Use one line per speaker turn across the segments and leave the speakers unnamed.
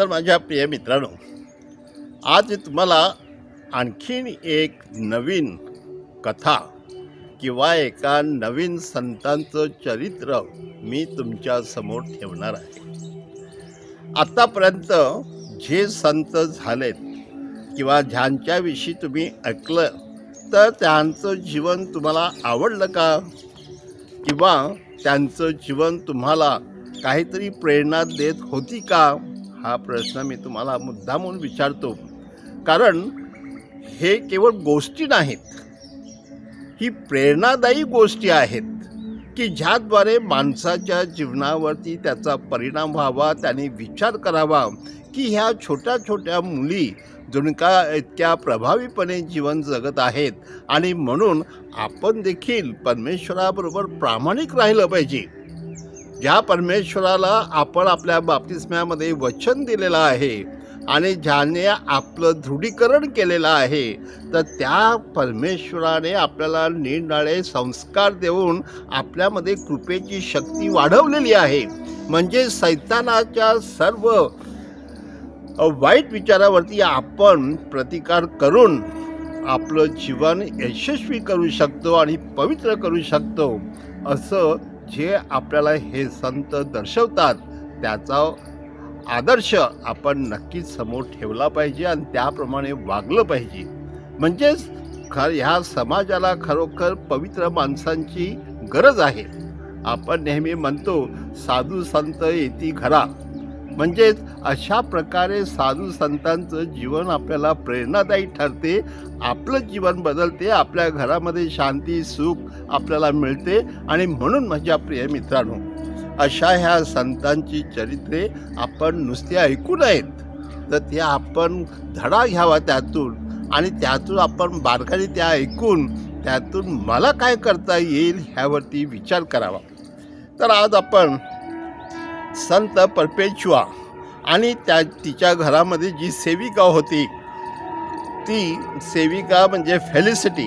तर माझ्या प्रिय मित्रांनो, आज तुम्हाला आणखीन एक नवीन कथा किंवा एका नवीन संतांचं चरित्र मी तुमच्या समोर ठेवणार आहे। आतापर्यंत जे संत झालेत किंवा ज्यांच्याविषयी तुम्ही ऐकलं तर त्यांचं जीवन तुम्हाला आवडलं का, किंवा त्यांचं जीवन तुम्हाला काहीतरी प्रेरणा देत होती का, हा प्रश्न मी तुम्हाला मुद्दामून विचारतो। कारण हे केवळ गोष्टी नाहीत, ही प्रेरणादायी गोष्टी आहेत की ज्याद्वारे माणसाच्या जीवनावरती त्याचा परिणाम व्हावा, त्याने विचार करावा की ह्या छोट्या छोट्या मुली जणू का इतक्या प्रभावीपणे जीवन जगत आहेत आणि म्हणून आपण देखील परमेश्वराबरोबर प्रामाणिक राहिलं पाहिजे। ज्या परमेश्वराला आपण आपल्या बाप्तिस्म्यामध्ये वचन दिलेलं आहे आणि ज्याने आपलं दृढीकरण केलेलं आहे, तर त्या परमेश्वराने आपल्याला निरनिराळे संस्कार देऊन आपल्यामध्ये कृपेची शक्ती वाढवलेली आहे। म्हणजे सैतानाच्या सर्व वाईट विचारावरती आपण प्रतिकार करून आपलं जीवन यशस्वी करू शकतो आणि पवित्र करू शकतो, असं जे आपल्याला हे संत दर्शवतात त्याचा आदर्श आपण नक्कीच समोर ठेवला पाहिजे आणि त्याप्रमाणे वागलं पाहिजे। म्हणजेच ह्या समाजाला खरोखर पवित्र माणसांची गरज आहे। आपण नेहमी म्हणतो साधू संत येती घरा, म्हणजेच अशा प्रकारे साधू संतांचं जीवन आपल्याला प्रेरणादायी ठरते, आपलं जीवन बदलते, आपल्या घरामध्ये शांती सुख आपल्याला मिळते। आणि म्हणून माझ्या प्रिय मित्रांनो, अशा ह्या संतांची चरित्रे आपण नुसते ऐकू नयेत, तर ते आपण धडा घ्यावा त्यातून, आणि त्यातून आपण बारकाईने त्या ऐकून त्यातून मला काय करता येईल ह्यावरती विचार करावा। तर आज आपण संत परपेच्युआ आणि तिच्या घरामध्ये जी सेविका होती, ती सेविका म्हणजे फेलिसिटी,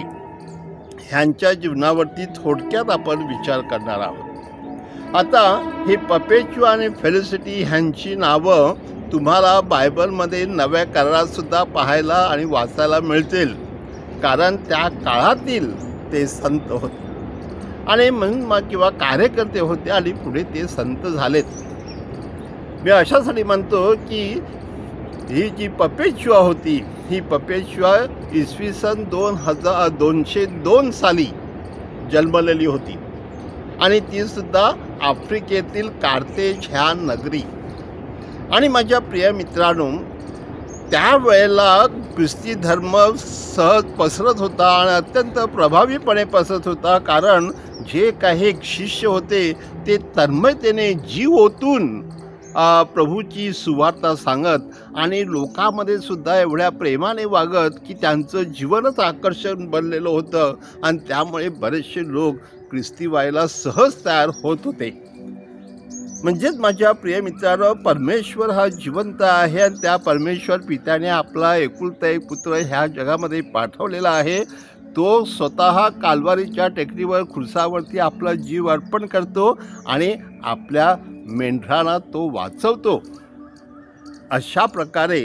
ह्यांच्या जीवनावरती थोडक्यात आपण विचार करणार आहोत। आता हे परपेच्युआ आणि फेलिसिटी ह्यांची नावं तुम्हाला बायबलमध्ये नव्या करारातसुद्धा पाहायला आणि वाचायला मिळतील, कारण त्या काळातील ते संत होते आणि म्हणून किंवा कार्यकर्ते होते आणि पुढे ते संत झालेत। मी अशासाठी म्हणतो की ही जी परपेच्युआ होती, ही परपेच्युआ इसवी सन 2202 साली जन्मलेली होती आणि तीसुद्धा आफ्रिकेतील कार्थेज ह्या नगरी। आणि माझ्या प्रिय मित्रांनो, त्यावेळेला ख्रिस्ती धर्म सहज पसरत होता आणि अत्यंत प्रभावीपणे पसरत होता, कारण जे काही शिष्य होते ते तन्मयतेने जीव ओतून प्रभूची सुवार्ता सांगत आणि लोकांमध्ये सुद्धा एवढ्या प्रेमाने वागत की त्यांचं जीवनच आकर्षण बनलेलं होतं आणि त्यामुळे बरेचसे लोक ख्रिस्ती व्हायला सहज तयार होत होते। म्हणजेच माझ्या प्रिय मित्रांनो, परमेश्वर हा जिवंत आहे आणि त्या परमेश्वर पित्याने आपला एकुलता एक पुत्र ह्या जगामध्ये पाठवलेला आहे। तो स्वतः काल्वारीच्या टेकडीवर खुर्सावरती आपला जीव अर्पण करतो आणि आपल्या मेंढरांना तो वाचवतो। अशा प्रकारे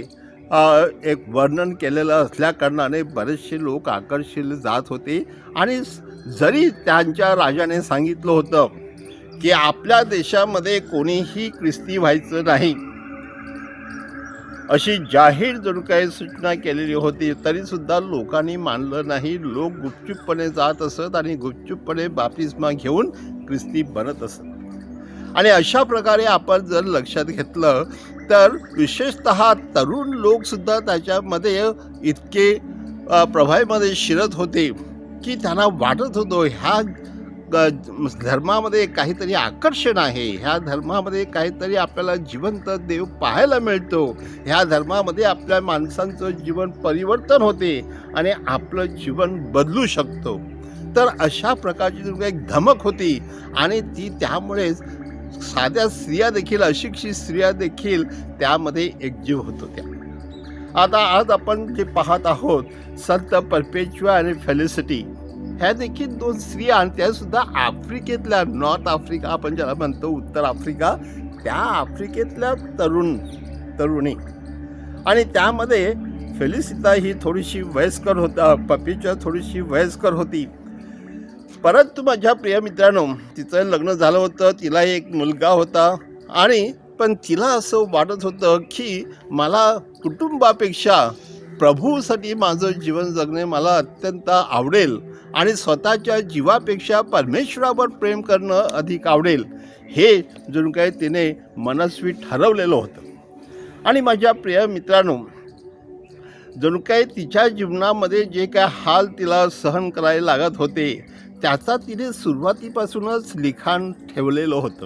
एक वर्णन केलेलं असल्याकारणाने बरेचसे लोक आकर्षित जात होते। आणि जरी त्यांच्या राजाने सांगितलं होतं की आपल्या देशामध्ये कोणीही ख्रिस्ती व्हायचं नाही, अशी जाहीर जणू काही सूचना केलेली होती, तरीसुद्धा लोकांनी मानलं नाही। लोक गुपचूपपणे जात असत आणि गुपचूपपणे बाप्तिस्मा घेऊन ख्रिस्ती बनत असत। आणि अशा प्रकारे आपण जर लक्षात घेतलं तर विशेषतः तरुण लोकसुद्धा त्याच्यामध्ये इतके प्रभावीमध्ये शिरत होते की त्यांना वाटत होतं ह्या धर्मामध्ये काहीतरी आकर्षण आहे, ह्या धर्मामध्ये काहीतरी आपल्याला जिवंत देव पाहायला मिळतो, ह्या धर्मामध्ये आपल्या माणसांचं जीवन परिवर्तन होते आणि आपलं जीवन बदलू शकतो। तर अशा प्रकारची एक धमक होती आणि ती त्यामुळेच साध्या स्त्रिया देखील, अशिक्षित स्त्रिया देखील त्यामध्ये एकजीव होत होत्या। आता आज आपण जे पाहत आहोत संत परपेच्युआ आणि फेलिसिटी, ह्या देखील दोन स्त्रिया आणि त्यासुद्धा आफ्रिकेतल्या, नॉर्थ आफ्रिका आपण ज्याला म्हणतो उत्तर आफ्रिका, त्या आफ्रिकेतल्या तरुण तरुणी, आणि त्यामध्ये फेलिसिता ही थोडीशी वयस्कर होता, पपीच्या थोडीशी वयस्कर होती. परंतु माझ्या प्रिय मित्रांनो, तिचं लग्न झालं होतं, तिला एक मुलगा होता, आणि पण तिला असं वाटत होतं की मला कुटुंबापेक्षा प्रभूसाठी माझं जीवन जगणे मला अत्यंत आवडेल, आणि स्वतःच्या जीवापेक्षा परमेश्वरावर प्रेम करणं अधिक आवडेल, हे जणू काही तिने मनस्वी ठरवलेलं होतं. आणि माझ्या प्रिय मित्रांनो, जणू काही तिच्या जीवनामध्ये जे काय हाल तिला सहन करायला लागत होते त्याचा तिने सुरुवातीपासूनच लिखाण ठेवलेलं होतं.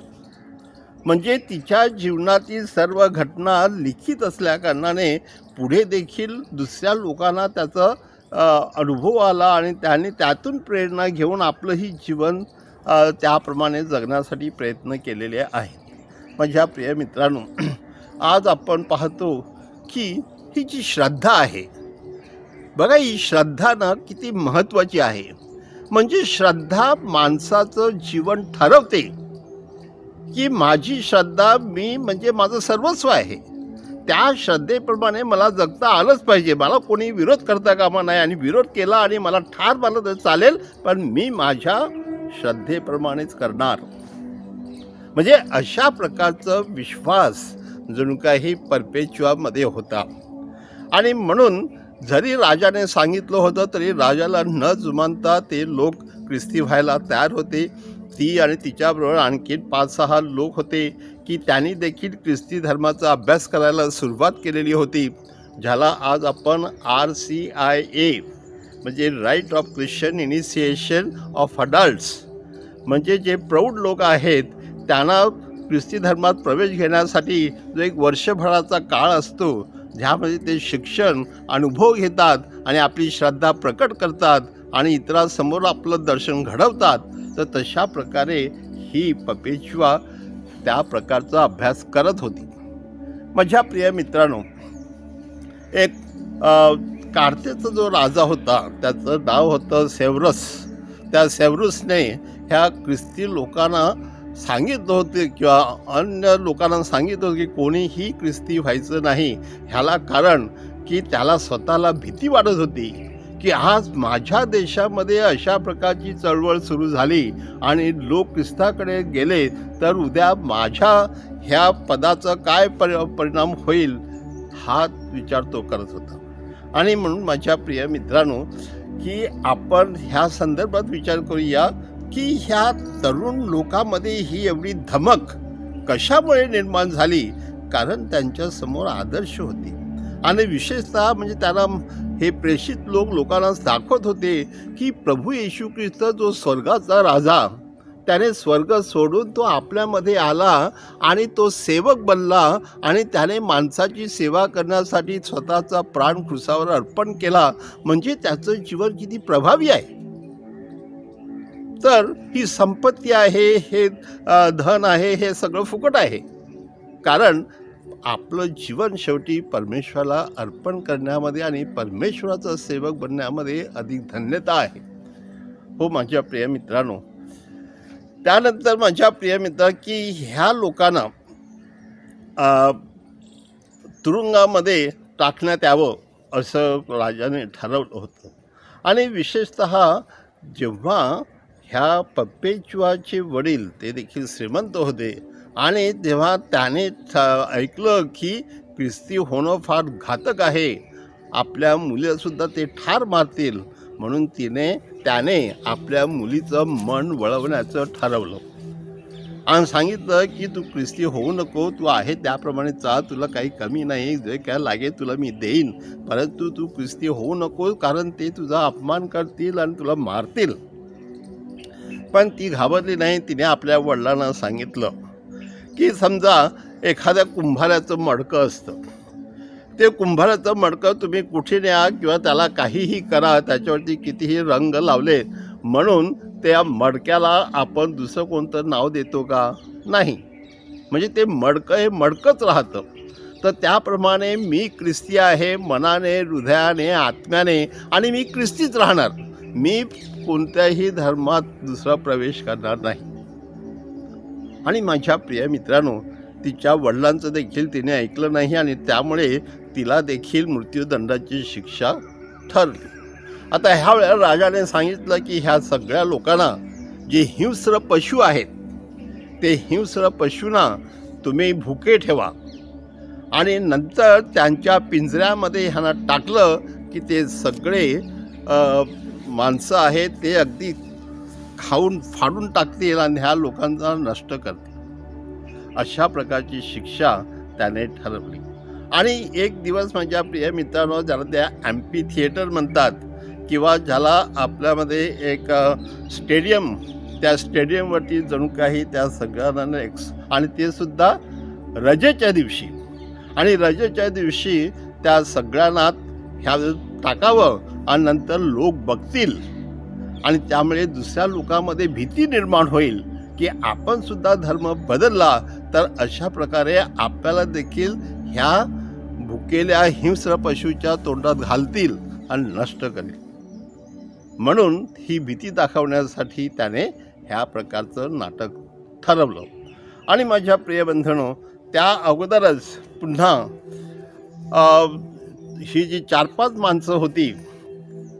म्हणजे तिच्या जीवनातील सर्व घटना लिखित असल्याकारणाने पुढे देखील दुसऱ्या लोकांना त्याचा अनुभव आला, आणि त्यांनी त्यातून प्रेरणा घेऊन आपलंही जीवन त्याप्रमाणे जगण्यासाठी प्रयत्न केलेले आहेत. माझ्या प्रिय मित्रांनो, आज आपण पाहतो की ही जी श्रद्धा आहे बघा, ही श्रद्धा ना किती महत्त्वाची आहे. म्हणजे श्रद्धा माणसाचं जीवन ठरवते की माझी श्रद्धा मी म्हणजे माझं सर्वस्व आहे, त्या श्रद्धेप्रमाणे मला जगता आलंच पाहिजे. मला कोणी विरोध करता कामा नाही, आणि विरोध केला आणि मला ठार मारलं तर चालेल, पण मी माझ्या श्रद्धेप्रमाणेच करणार. म्हणजे अशा प्रकारचा विश्वास जणू काही परपेच्युआमध्ये होता. आणि म्हणून जरी राजाने सांगितलं होतं तरी राजाला न जुमानता ते लोक ख्रिस्ती व्हायला तयार होते. ती आणि तिच्याबरोबर आणखी 5-6 लोक होते की त्यांनी देखील ख्रिस्ती धर्माचा अभ्यास करायला सुरुवात केलेली होती, ज्याला आज आपण RCIA म्हणजे rite of Christian initiation of adults, म्हणजे जे प्रौढ लोक आहेत त्यांना ख्रिस्ती धर्मात प्रवेश घेण्यासाठी जो एक वर्षभराचा काळ असतो, ज्यामध्ये ते शिक्षण अनुभव घेतात आणि आपली श्रद्धा प्रकट करतात आणि इतरांसमोर आपलं दर्शन घडवतात, तर तशा प्रकारे ही पपेच्युआ त्या प्रकारचा अभ्यास करत होती. माझ्या प्रिय मित्रांनो, एक कार्तेचा जो राजा होता त्याचं नाव होतं सेव्हरस. त्या सेव्हरसने ह्या ख्रिस्ती लोकांना सांगितलं होते किंवा अन्य लोकांना सांगितलं होतं की कोणीही ख्रिस्ती व्हायचं नाही. ह्याला कारण की त्याला स्वतःला भीती वाटत होती की आज माझ्या देशामध्ये अशा प्रकारची चळवळ सुरू झाली आणि लोक ख्रिस्ताकडे गेले तर उद्या माझ्या ह्या पदाचा काय परिणाम होईल, हा विचार तो करत होता. आणि म्हणून माझ्या प्रिय मित्रांनो, की आपण ह्या संदर्भात विचार करूया की ह्या तरुण लोकांमध्ये ही एवढी धमक कशामुळे निर्माण झाली. कारण त्यांच्यासमोर आदर्श होते, आणि विशेषतः म्हणजे त्यांना हे प्रेषित लोकांना दाखवत होते की प्रभू येशू ख्रिस्त जो स्वर्गाचा राजा, त्याने स्वर्ग सोडून तो आपल्यामध्ये आला आणि तो सेवक बनला, आणि त्याने माणसाची सेवा करण्यासाठी स्वतःचा प्राण क्रूसावर अर्पण केला. म्हणजे त्याचं जीवन किती प्रभावी आहे. तर ही संपत्ती आहे, हे धन आहे, हे सगळं फुकट आहे. कारण आपलं जीवन शेवटी परमेश्वराला अर्पण करण्यामध्ये आणि परमेश्वराचा सेवक बनण्यामध्ये अधिक धन्यता आहे. हो माझ्या प्रिय मित्रांनो, त्यानंतर माझ्या प्रिय मित्र की ह्या लोकांना तुरुंगामध्ये टाकण्यात यावं असं राजाने ठरवलं होतं. आणि विशेषतः जेव्हा ह्या पपेच्युआचे वडील ते देखील श्रीमंत होते, आणि तेव्हा त्याने ऐकलं की ख्रिस्ती होणं फार घातक आहे, आपल्या मुलीसुद्धा ते ठार मारतील, म्हणून त्याने आपल्या मुलीचं मन वळवण्याचं ठरवलं आणि सांगितलं की तू ख्रिस्ती होऊ नको, तू आहे त्याप्रमाणे चाल, तुला काही कमी नाही, जे काय लागेल तुला मी देईन, परंतु तू ख्रिस्ती होऊ नको, कारण ते तुझा अपमान करतील आणि तुला मारतील. पण ती घाबरली नाही. तिने आपल्या वडिलांना सांगितलं की समजा एखाद्या कुंभाराचं मडकं असतं, ते कुंभाराचं मडकं तुम्ही कुठे न्या किंवा त्याला काहीही करा, त्याच्यावरती कितीही रंग लावले, म्हणून त्या मडक्याला आपण दुसरं कोणतं नाव देतो का? नाही. म्हणजे ते मडकं हे मडकंच राहतं. तर त्याप्रमाणे मी ख्रिस्ती आहे मनाने, हृदयाने, आत्म्याने, आणि मी ख्रिस्तीच राहणार. मी कोणत्याही धर्मात दुसरा प्रवेश करणार नाही. आणि माझ्या प्रिय मित्रांनो, तिच्या वडिलांचं देखील तिने ऐकलं नाही आणि त्यामुळे तिला देखील मृत्यूदंडाची शिक्षा ठरली. आता ह्या वेळेला राजाने सांगितलं की ह्या सगळ्या लोकांना जे हिंस्र पशु आहेत ते हिंस्र पशूंना तुम्ही भुके ठेवा आणि नंतर त्यांच्या पिंजऱ्यामध्ये ह्यांना टाकलं की ते सगळे माणसं आहेत ते अगदी खाऊन फाडून टाकतील आणि ह्या लोकांचा नष्ट करतील. अशा प्रकारची शिक्षा त्याने ठरवली. आणि एक दिवस माझ्या प्रिय मित्रांनो, ज्याला त्या ॲम्पी थिएटर म्हणतात किंवा ज्याला आपल्यामध्ये एक स्टेडियम, त्या स्टेडियमवरती जणू काही त्या सगळ्यांना आणि ते सुद्धा रजेच्या दिवशी, आणि रजेच्या दिवशी त्या सगळ्यांना ह्या टाकावं आणि नंतर लोक बघतील आणि त्यामुळे दुसऱ्या लोकांमध्ये भीती निर्माण होईल की आपण सुद्धा धर्म बदलला तर अशा प्रकारे आपल्याला देखील ह्या भुकेल्या हिंस्र पशूच्या तोंडात घालतील आणि नष्ट करतील. म्हणून ही भीती दाखवण्यासाठी त्याने ह्या प्रकारचं नाटक ठरवलं. आणि माझ्या प्रिय बंधनो, त्या अगोदरच पुन्हा ही जी 4-5 माणसं होती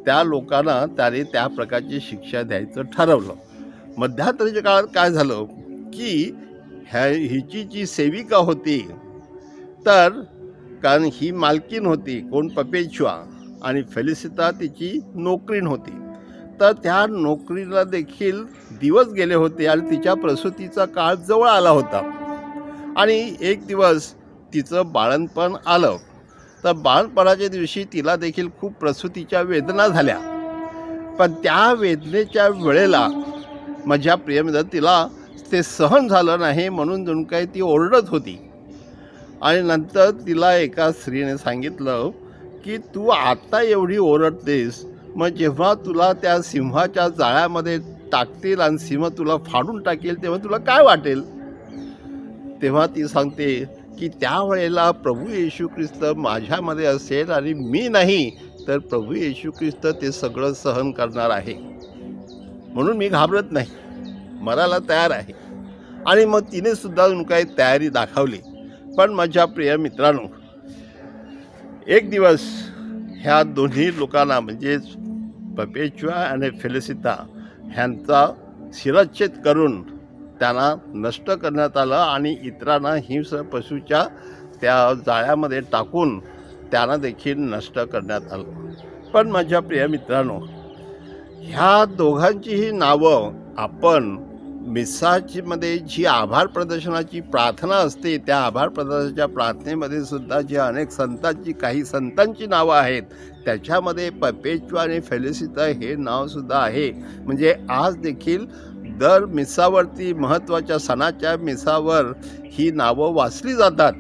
त्या लोकांना त्याने त्या प्रकारची शिक्षा द्यायचं ठरवलं. मध्यरात्रीच्या काळात काय झालं की हिची जी सेविका होती, तर कारण ही मालकीन होती कोण पपेच्युआ आणि फेलिसिता तिची नोकरीण होती, तर त्या नोकरीला देखील दिवस गेले होते आणि तिच्या प्रसूतीचा काळ जवळ आला होता. आणि एक दिवस तिचं बाळंतपण आलं, तर बाळंतपणाच्या दिवशी तिला देखील खूप प्रसूतीच्या वेदना झाल्या. पण त्या वेदनेच्या वेळेला माझ्या प्रियमित्र तिला ते सहन झालं नाही म्हणून जणू काही ती ओरडत होती. आणि नंतर तिला एका स्त्रीने सांगितलं की तू आता एवढी ओरडतेस, मग जेव्हा तुला त्या सिंहाच्या जाळ्यामध्ये टाकतील आणि सिंह तुला फाडून टाकेल तेव्हा तुला काय वाटेल. तेव्हा ती सांगते की त्यावेळेला प्रभू येशू ख्रिस्त माझ्यामध्ये असेल आणि मी नाही तर प्रभू येशू ख्रिस्त ते सगळं सहन करणार आहे, म्हणून मी घाबरत नाही, मरायला तयार आहे. आणि मग तिने सुद्धा काही तयारी दाखवली. पण माझ्या प्रिय मित्रांनो, एक दिवस ह्या दोन्ही लोकांना म्हणजेच पपेच्युआ आणि फेलिसिता ह्यांचा शिरच्छेद करून त्यांना नष्ट करण्यात आलं आणि इतरांना हिंस्र पशूच्या त्या जाळ्यामध्ये टाकून त्यांना देखील नष्ट करण्यात आलं. पण माझ्या प्रिय मित्रांनो, ह्या दोघांचीही नावं आपण मिसामध्ये जी आभार प्रदर्शनाची प्रार्थना असते त्या आभार प्रदर्शनाच्या प्रार्थनेमध्ये सुद्धा जे अनेक काही संतांची नावं आहेत त्याच्यामध्ये पपेच्युआ आणि फेलिसिता हे नावसुद्धा आहे. म्हणजे आज देखील दर मिसावरती महत्त्वाच्या सणाच्या मिसावर ही नावं वाचली जातात.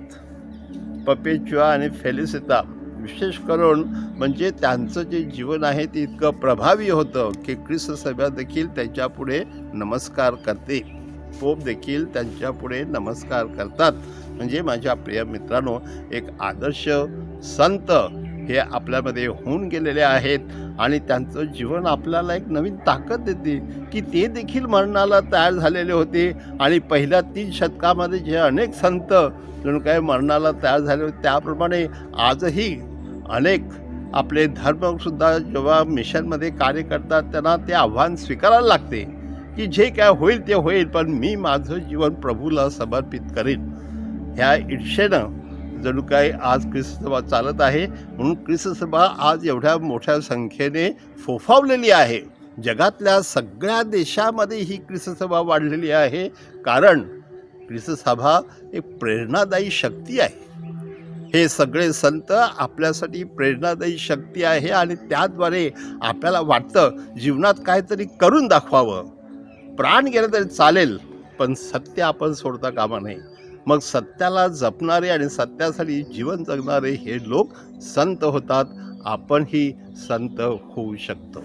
पपेच्युआ आणि फेलिसिता विशेष करून म्हणजे त्यांचं जे जीवन आहे ते इतकं प्रभावी होतं की ख्रिस्त सभा देखील त्यांच्यापुढे नमस्कार करते, पोप देखील त्यांच्यापुढे नमस्कार करतात. म्हणजे माझ्या प्रिय मित्रांनो, एक आदर्श संत हे आपल्यामध्ये होऊन गेलेले आहेत आणि त्यांचं जीवन आपल्याला एक नवीन ताकद देते की ते देखील मरणाला तयार झालेले होते. आणि पहिल्या 3 शतकामध्ये जे अनेक संत जणू काय मरणाला तयार झाले होते त्याप्रमाणे आजही अनेक आपले धर्मसुद्धा जेव्हा मिशनमध्ये कार्य करतात त्यांना ते आव्हान स्वीकारायला लागते की जे काय होईल ते होईल, पण मी माझं जीवन प्रभूला समर्पित करीन. ह्या इच्छेनं जणू काय आज ख्रिस्त सभा चालत आहे. म्हणून ख्रिस्त सभा आज एवढ्या मोठ्या संख्येने फोफावलेली आहे. जगातल्या सगळ्या देशामध्ये ही ख्रिस्त सभा वाढलेली आहे, कारण ख्रिस्त सभा एक प्रेरणादायी शक्ती आहे. हे सगळे संत आपल्यासाठी प्रेरणादायी शक्ती आहे आणि त्याद्वारे आपल्याला वाटतं जीवनात काहीतरी करून दाखवावं. प्राण गेलं तरी चालेल, पण सत्य आपण सोडता कामा नये. मग सत्याला जपणारे आणि सत्यासाठी जीवन जगणारे हे लोक संत होतात. आपणही संत होऊ शकतो.